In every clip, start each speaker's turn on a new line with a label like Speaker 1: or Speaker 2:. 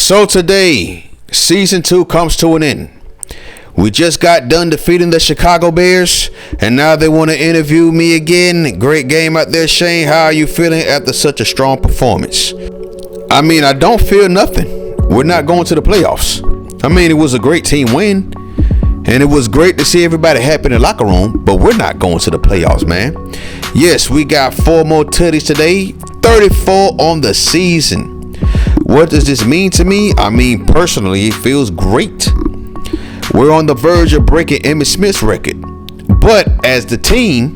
Speaker 1: So today, season 2 comes to an end. We just got done defeating the Chicago Bears, and now they want to interview me again. Great game out there, Shane. How are you feeling after such a strong performance? I mean, I don't feel nothing. We're not going to the playoffs. I mean, it was a great team win, and it was great to see everybody happy in the locker room, but we're not going to the playoffs, man. Yes, we got 4 more tutties today, 34 on the season. What does this mean to me? I mean, personally, it feels great. We're on the verge of breaking Emmitt Smith's record. But as the team,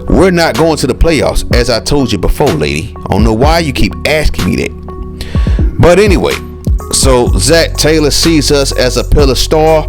Speaker 1: we're not going to the playoffs, as I told you before, lady. I don't know why you keep asking me that. But anyway, so Zach Taylor sees us as a pillar star,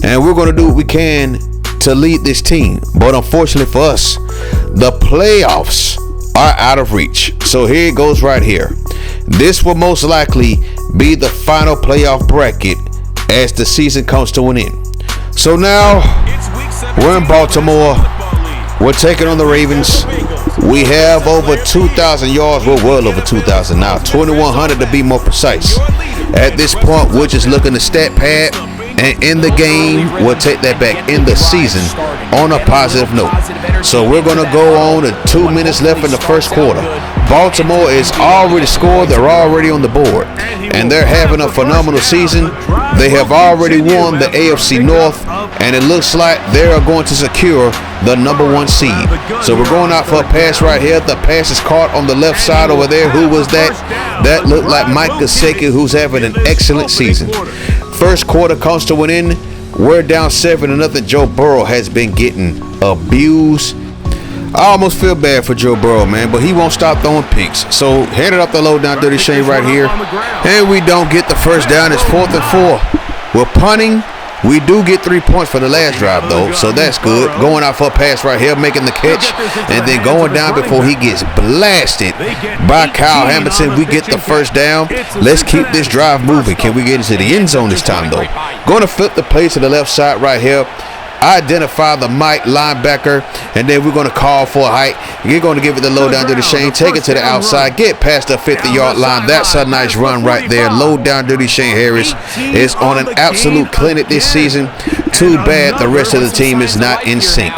Speaker 1: and we're going to do what we can to lead this team. But unfortunately for us, the playoffs are out of reach. So here it goes right here. This will most likely be the final playoff bracket as the season comes to an end. So now we're in Baltimore. We're taking on the Ravens. We have over 2,000 yards. We're well over 2,000 now. 2,100 to be more precise. At this point, we're just looking at stat pad. And in the game, we'll take that back in the season on a positive note. So we're going to go on to 2 minutes left in the first quarter. Baltimore is already scored. They're already on the board. And they're having a phenomenal season. They have already won the AFC North. And it looks like they are going to secure the number 1 seed. So we're going out for a pass right here. The pass is caught on the left side over there. Who was that? That looked like Mike Gesicki, who's having an excellent season. First quarter comes to an end. We're down 7-0. Joe Burrow has been getting abused. I almost feel bad for Joe Burrow, man, but he won't stop throwing picks. So headed up the low down dirty Shane right here. And we don't get the first down. It's 4th and 4. We're punting. We do get 3 points for the last drive, though, so that's good. Going out for a pass right here, making the catch, and then going down before he gets blasted by Kyle Hamilton. We get the first down. Let's keep this drive moving. Can we get into the end zone this time, though? Going to flip the play to the left side right here. Identify the Mike linebacker, and then we're going to call for a hike. You're going to give it the low down to the Shane, take it to the outside, get past the 50-yard line. That's a nice run right there. Low down dirty Shane Harris is on an absolute clinic this season. Too bad the rest of the team is not in sync.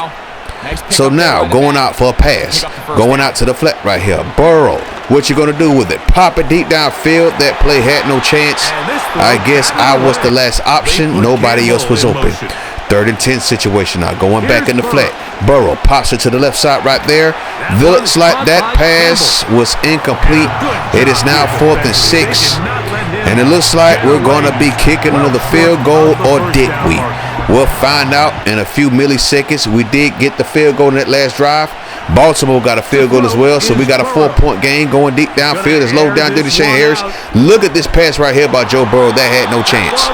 Speaker 1: So now going out for a pass, going out to the flat right here. Burrow, what you going to do with it? Pop it deep downfield. That play had no chance. I guess I was the last option. Nobody else was open. 3rd and 10 situation now. Going back in the flat. Burrow pops it to the left side right there. Looks like that pass was incomplete. It is now 4th and 6. And it looks like we're going to be kicking another field goal, or did we? We'll find out in a few milliseconds. We did get the field goal in that last drive. Baltimore got a field goal as well, so we got a 4-point game going deep downfield. It's low down to Shane Harris. Look at this pass right here by Joe Burrow. That had no chance.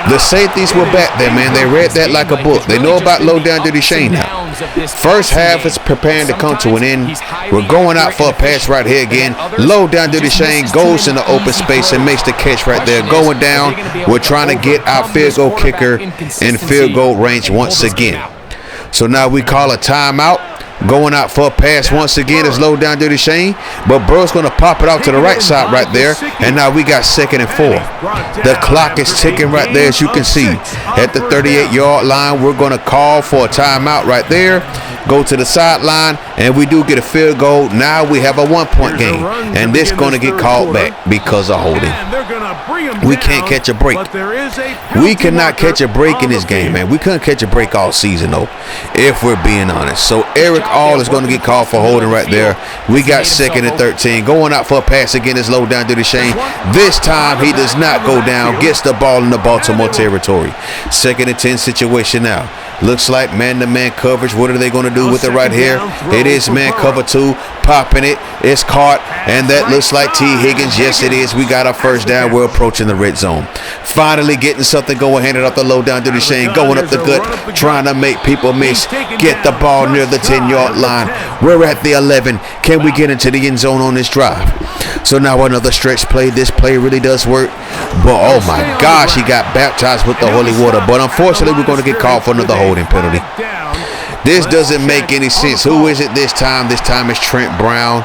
Speaker 1: The safeties were back there, man. They read that like a book. They know about low down to Shane now. First half is preparing to come to an end. We're going out for a pass right here again. Low down to Shane goes in the open space and makes the catch right there. Going down, we're trying to get our field goal kicker in field goal range once again. So now we call a timeout. Going out for a pass once again is low down dirty Shane, but Burrow's going to pop it out to the right side right there, and now we got 2nd and 4. The clock is ticking right there, as you can see. At the 38-yard line, we're going to call for a timeout right there, go to the sideline, and we do get a field goal. Now we have a 1-point game, and this is going to get called back because of holding. We can't catch a break. We cannot catch a break in this game, man. We couldn't catch a break all season, though, if we're being honest. So Eric All is going to get called for holding right there. We got 2nd and 13. Going out for a pass again is low down to the Shane. This time he does not go down. Gets the ball in the Baltimore territory. 2nd and 10 situation now. Looks like man-to-man coverage. What are they going to do with it right here? It is man cover 2. Popping it. It's caught. And that looks like T. Higgins. Yes, it is. We got our first down. We're approaching the red zone. Finally getting something going. Handed off the low down to the Shane. Going up the gut. Trying to make people miss. Get the ball near the 10-yard line. We're at the 11. Can we get into the end zone on this drive? So now another stretch play. This play really does work. But oh my gosh, he got baptized with the holy water. But unfortunately, we're going to get called for another holding penalty. This doesn't make any sense. Who is it this time? This time it's Trent Brown.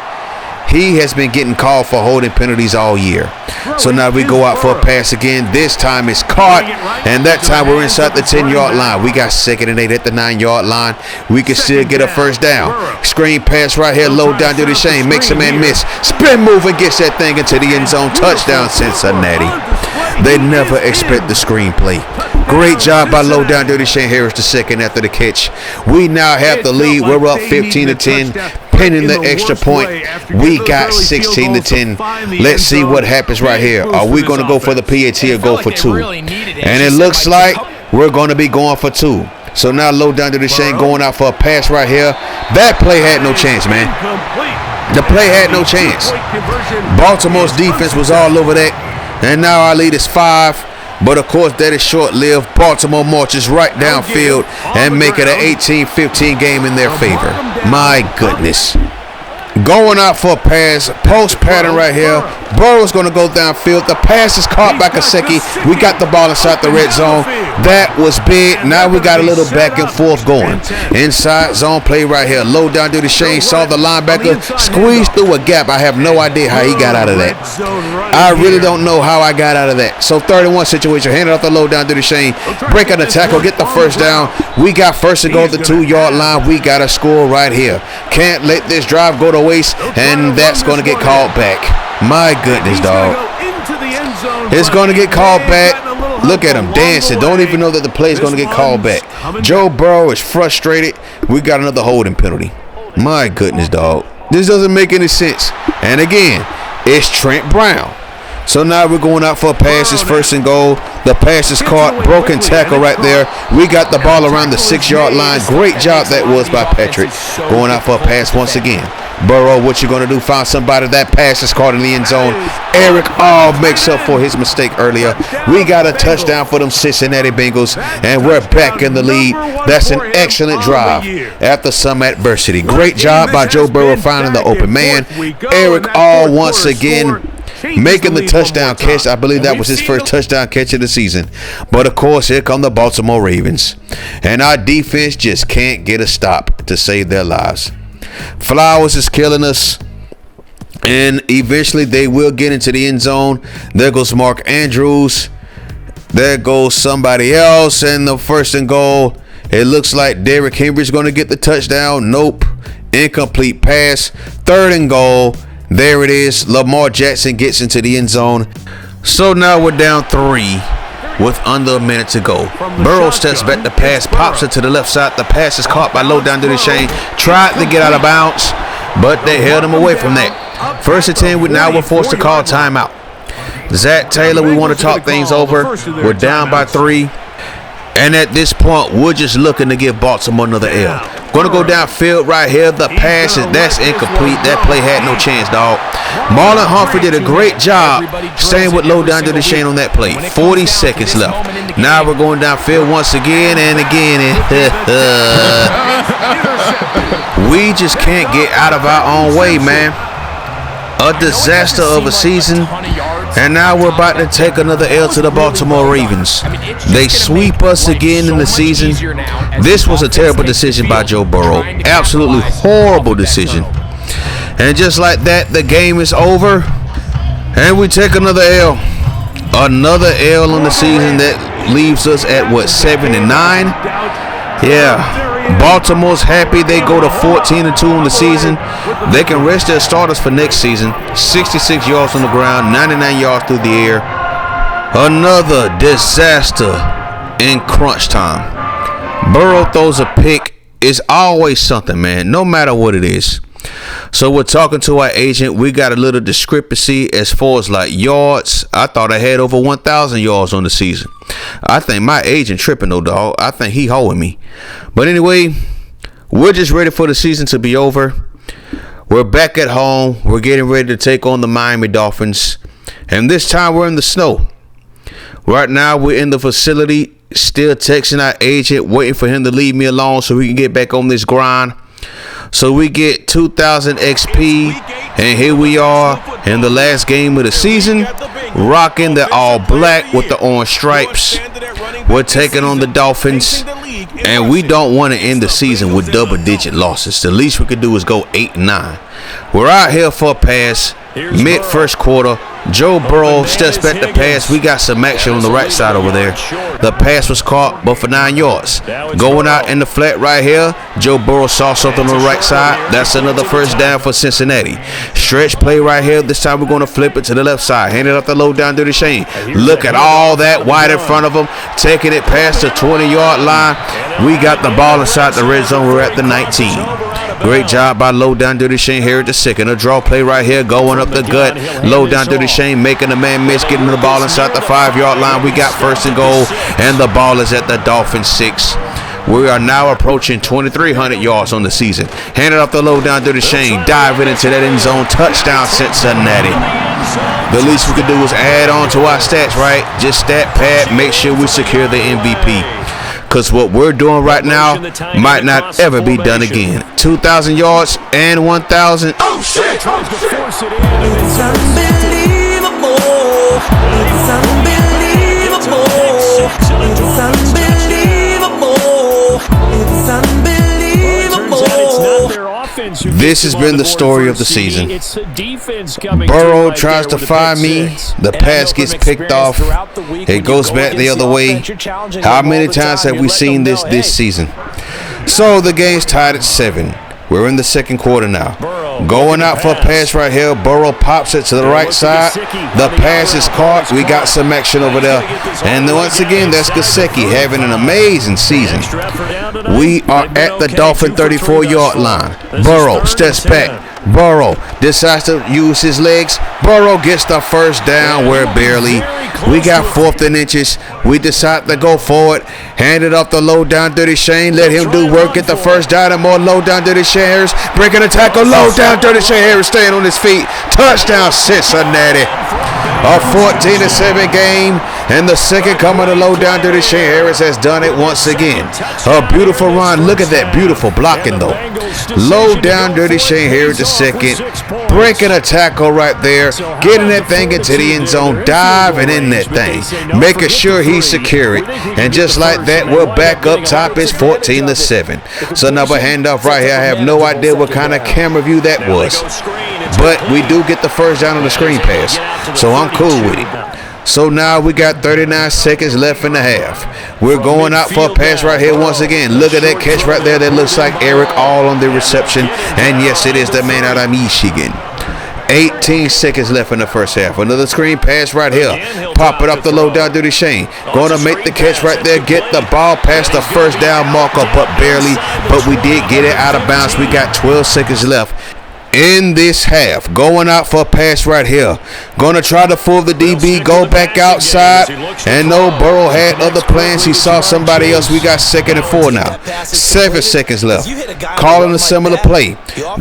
Speaker 1: He has been getting called for holding penalties all year. So now we go out for a pass again. This time it's caught, and that time we're inside the 10-yard line. We got 2nd and 8 at the 9-yard line. We can still get a first down. Screen pass right here, low down to Shane. Makes a man miss. Spin move and gets that thing into the end zone. Touchdown, Cincinnati. They never expect the screenplay. Great job by low down Dirty Shane Harris II after the catch. We now have the lead. We're up 15-10. Pending the extra point, we got 16-10. Let's see what happens right here. Are we going to go for the PAT or go for 2? And it looks like we're going to be going for 2. So now low down Dirty Shane going out for a pass right here. That play had no chance, man. The play had no chance. Baltimore's defense was all over that. And now our lead is 5. But of course that is short-lived. Baltimore marches right downfield and make it an 18-15 game in their favor. My goodness. Going out for a pass, post pattern right here. Burrow's going to go downfield. The pass is caught by Kaseki. We got the ball inside the red zone. That was big. Now we got a little back and forth going. Inside zone play right here. Low down to the Shane. Saw the linebacker squeeze through a gap. I have no idea how he got out of that. I really don't know how I got out of that. So 31 situation. Hand it off the low down to the Shane. Break on the tackle. Get the first down. We got first and goal at the 2-yard line. We got a score right here. Can't let this drive go to waste, and that's going to get called back. My goodness, dog. It's going to get called back. Look at him dancing. Don't even know that the play is going to get called back. Joe Burrow is frustrated. We got another holding penalty. My goodness, dog. This doesn't make any sense. And again, it's Trent Brown. So now we're going out for a pass. It's first and goal. The pass is caught. Broken tackle right there. We got the ball around the 6-yard line. Great job that was by Patrick. Going out for a pass once again. Burrow, what you going to do? Find somebody. That pass is caught in the end zone. Eric makes up for his mistake earlier. We got a touchdown for them Cincinnati Bengals, and we're back in the lead. That's an excellent drive after some adversity. Great job by Joe Burrow finding the open man. Eric once again making the touchdown catch. I believe that was his first touchdown catch of the season. But of course, here come the Baltimore Ravens, and our defense just can't get a stop to save their lives. Flowers is killing us, and eventually they will get into the end zone. There goes Mark Andrews. There goes somebody else, and the first and goal. It looks like Derrick Henry's going to get the touchdown. Nope. Incomplete pass. Third and goal. There it is. Lamar Jackson gets into the end zone. So now we're down 3 with under a minute to go. Burrow steps back. The pass pops it to the left side. The pass is caught by low down to the Shane. Tried to get out of bounds, but they held him away from that. First and 10. Now we're forced to call timeout. Zach Taylor, we want to talk things over. We're down by 3. And at this point, we're just looking to give Baltimore another L. Going to go downfield right here. The pass that's incomplete. That play had no chance, dog. Marlon Humphrey did a great job staying with low down to the Shane on that play. 40 seconds left. Now we're going downfield once again and again. We just can't get out of our own way, man. A disaster of a season. And now we're about to take another L to the Baltimore Ravens. They sweep us again in the season. This was a terrible decision by Joe Burrow. Absolutely horrible decision. And just like that, the game is over. And we take another L. Another L in the season that leaves us at, what, 7-9? Yeah. Baltimore's happy. They go to 14-2 in the season. They can rest their starters for next season. 66 yards on the ground, 99 yards through the air. Another disaster in crunch time. Burrow throws a pick. It's always something, man, no matter what it is. So we're talking to our agent. We got a little discrepancy as far as like yards. I thought I had over 1,000 yards on the season. I think my agent tripping though, dog. I think he holding me. But anyway, we're just ready for the season to be over. We're back at home. We're getting ready to take on the Miami Dolphins. And this time we're in the snow. Right now we're in the facility, still texting our agent, waiting for him to leave me alone so we can get back on this grind. So we get 2,000 XP, and here we are in the last game of the season, rocking the all black with the orange stripes. We're taking on the Dolphins, And we don't want to end the season with double-digit losses. The least we could do is go 8-9. We're out here for a pass, mid-first quarter. Joe Burrow steps back to pass. We got some action on the right side over there. The pass was caught, but for 9 yards. Going out in the flat right here, Joe Burrow saw something on the right side. That's another first down for Cincinnati. Stretch play right here. This time we're going to flip it to the left side. Hand it up the low down to the Shane. Look at all that wide in front of him. Taking it past the 20-yard line. We got the ball inside the red zone. We're at the 19. Great job by low down Dirty Shane here at the second. A draw play right here going up the gut. Low down Dirty Shane making the man miss, getting the ball inside the 5-yard line. We got first and goal, and the ball is at the Dolphins 6. We are now approaching 2,300 yards on the season. Handed off the low down Dirty Shane, diving into that end zone. Touchdown Cincinnati. The least we could do is add on to our stats, right? Just stat pad, make sure we secure the MVP. Because what we're doing right now might not ever be done again. 2,000 yards and 1,000. Oh, shit!
Speaker 2: It's unbelievable. It's unbelievable. It's unbelievable. It's unbelievable.
Speaker 1: This has been the story of the season. Burrow tries to find me. The pass gets picked off. It goes back the other way. How many times have we seen this season? So the game's tied at 7. We're in the second quarter now. Going out for a pass right here. Burrow pops it to the right side. The pass is caught. We got some action over there. And once again, that's Gesicki having an amazing season. We are at the Dolphin 34-yard line. Burrow steps back. Burrow decides to use his legs. Burrow gets the first down. We're barely. We got 4th and inches. We decide to go forward. Hand it off the low down Dirty Shane. Let him do work. Get the first down and more low down Dirty Shane Harris. Breaking a tackle. Low down Dirty Shane Harris staying on his feet. Touchdown Cincinnati. A 14-7 game. And the second coming to low down Dirty Shane Harris has done it once again. A beautiful run. Look at that beautiful blocking though. Low down Dirty Shane Harris the second. Breaking a tackle right there. Getting that thing into the end zone. Diving in that thing. Making sure he's secure it. And just like that, we're back up top. It's 14-7. So another handoff right here. I have no idea what kind of camera view that was. But we do get the first down on the screen pass. So I'm cool with it. So now we got 39 seconds left in the half. We're going out for a pass right here once again. Look at that catch right there. That looks like Eric all on the reception. And yes, it is the man out of Michigan. 18 seconds left in the first half. Another screen pass right here. Pop it up the low down Dirty Shane. Going to make the catch right there. Get the ball past the first down marker, but barely. But we did get it out of bounds. We got 12 seconds left in this half. Going out for a pass right here. Going to try to fool the DB. Go back outside. And no, Burrow had other plans. He saw somebody else. We got 2nd and 4 now. 7 seconds left. Calling a similar play.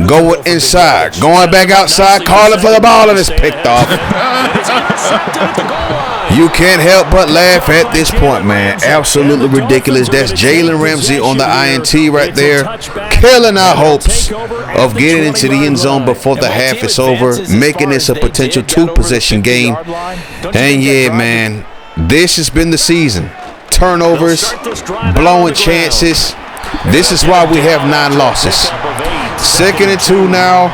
Speaker 1: Going inside. Going back outside. Calling for the ball, and it's picked off. You can't help but laugh at this point, man. Absolutely ridiculous. That's Jalen Ramsey on the INT right there. Killing our hopes of getting into the end zone before the half is over. Making this a potential 2-possession game. And yeah, man, this has been the season. Turnovers, blowing chances. This is why we have 9 losses. 2nd and 2 now.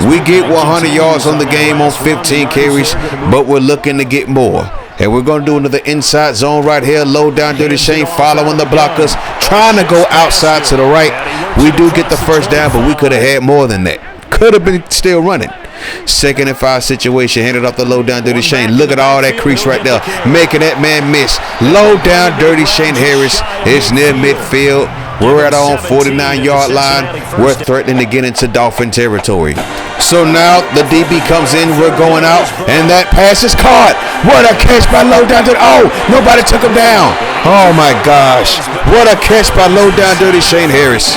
Speaker 1: We get 100 yards on the game on 15 carries, but we're looking to get more. And we're going to do another inside zone right here. Low down Dirty Shane following the blockers. Trying to go outside to the right. We do get the first down, but we could have had more than that. Could have been still running. 2nd and 5 situation. Handed off the low down Dirty Shane. Look at all that crease right there. Making that man miss. Low down Dirty Shane Harris is near midfield. We're at our own 49-yard line. We're threatening to get into Dolphin territory. So now the DB comes in. We're going out. And that pass is caught. What a catch by low down Dirty. Oh, nobody took him down. Oh, my gosh. What a catch by low down Dirty Shane Harris.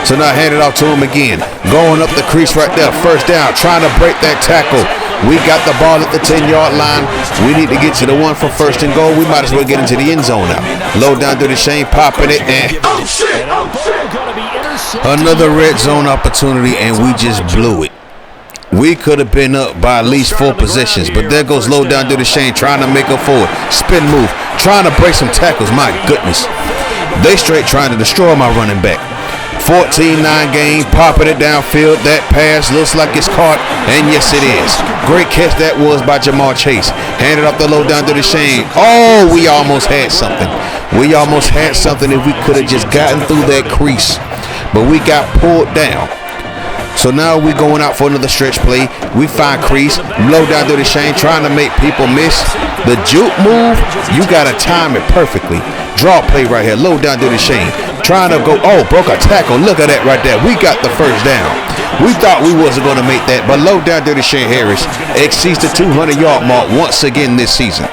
Speaker 1: So now hand it off to him again. Going up the crease right there. First down. Trying to break that tackle. We got the ball at the 10-yard line. We need to get to the one for first and goal. We might as well get into the end zone now. Low down Dirty Shane popping it. And another red zone opportunity, and we just blew it. We could have been up by at least 4 possessions, but there goes low down Dirty Shane trying to make up for it. Spin move. Trying to break some tackles. My goodness. They straight trying to destroy my running back. 14-9 game, popping it downfield. That pass looks like it's caught, and yes, it is. Great catch that was by Jamar Chase. Handed off the low down to Deshaun. Oh, we almost had something. We almost had something if we could have just gotten through that crease, but we got pulled down. So now we're going out for another stretch play. We find crease, low down to Deshaun, trying to make people miss. The juke move, you got to time it perfectly. Draw play right here, low down to Deshaun. Trying to go, oh, broke a tackle. Look at that right there. We got the first down. We thought we wasn't going to make that, but low down to Deshaun Harris exceeds the 200-yard mark once again this season.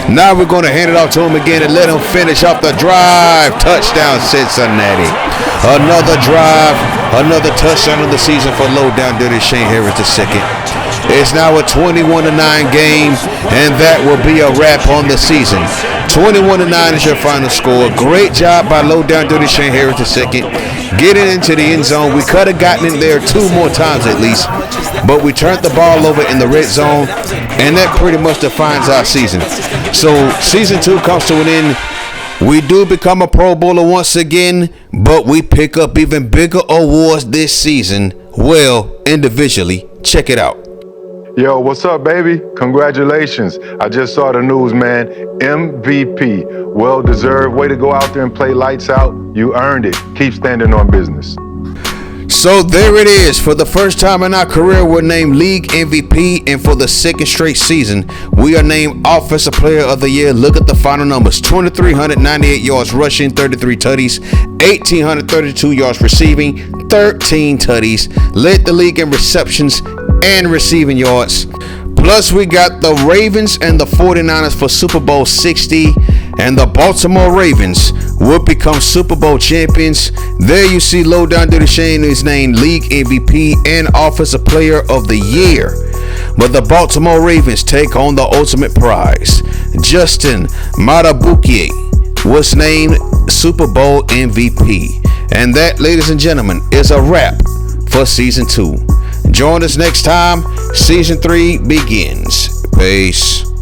Speaker 1: Now we're going to hand it off to him again and let him finish off the drive. Touchdown, Cincinnati. Another drive, another touchdown of the season for low down to Deshaun Harris II. It's now a 21-9 game, and that will be a wrap on the season. 21-9 is your final score. Great job by low down to Deshaun Harris II. Getting into the end zone. We could have gotten in there 2 more times at least, but we turned the ball over in the red zone, and that pretty much defines our season. So season 2 comes to an end. We do become a Pro Bowler once again, but we pick up even bigger awards this season. Well, individually. Check it out.
Speaker 3: Yo, what's up, baby? Congratulations. I just saw the news, man. MVP. Well deserved. Way to go out there and play lights out. You earned it. Keep standing on business.
Speaker 1: So there it is. For the first time in our career, we're named League MVP, and for the second straight season, we are named Offensive Player of the Year. Look at the final numbers. 2,398 yards rushing, 33 tutties, 1,832 yards receiving, 13 tutties. Led the league in receptions and receiving yards. Plus, we got the Ravens and the 49ers for Super Bowl 60, and the Baltimore Ravens will become Super Bowl champions. There you see low down to Deshaun is named League MVP and Offensive Player of the Year. But the Baltimore Ravens take on the ultimate prize. Justin Matabukie was named Super Bowl MVP. And that, ladies and gentlemen, is a wrap for Season 2. Join us next time. Season 3 begins. Peace.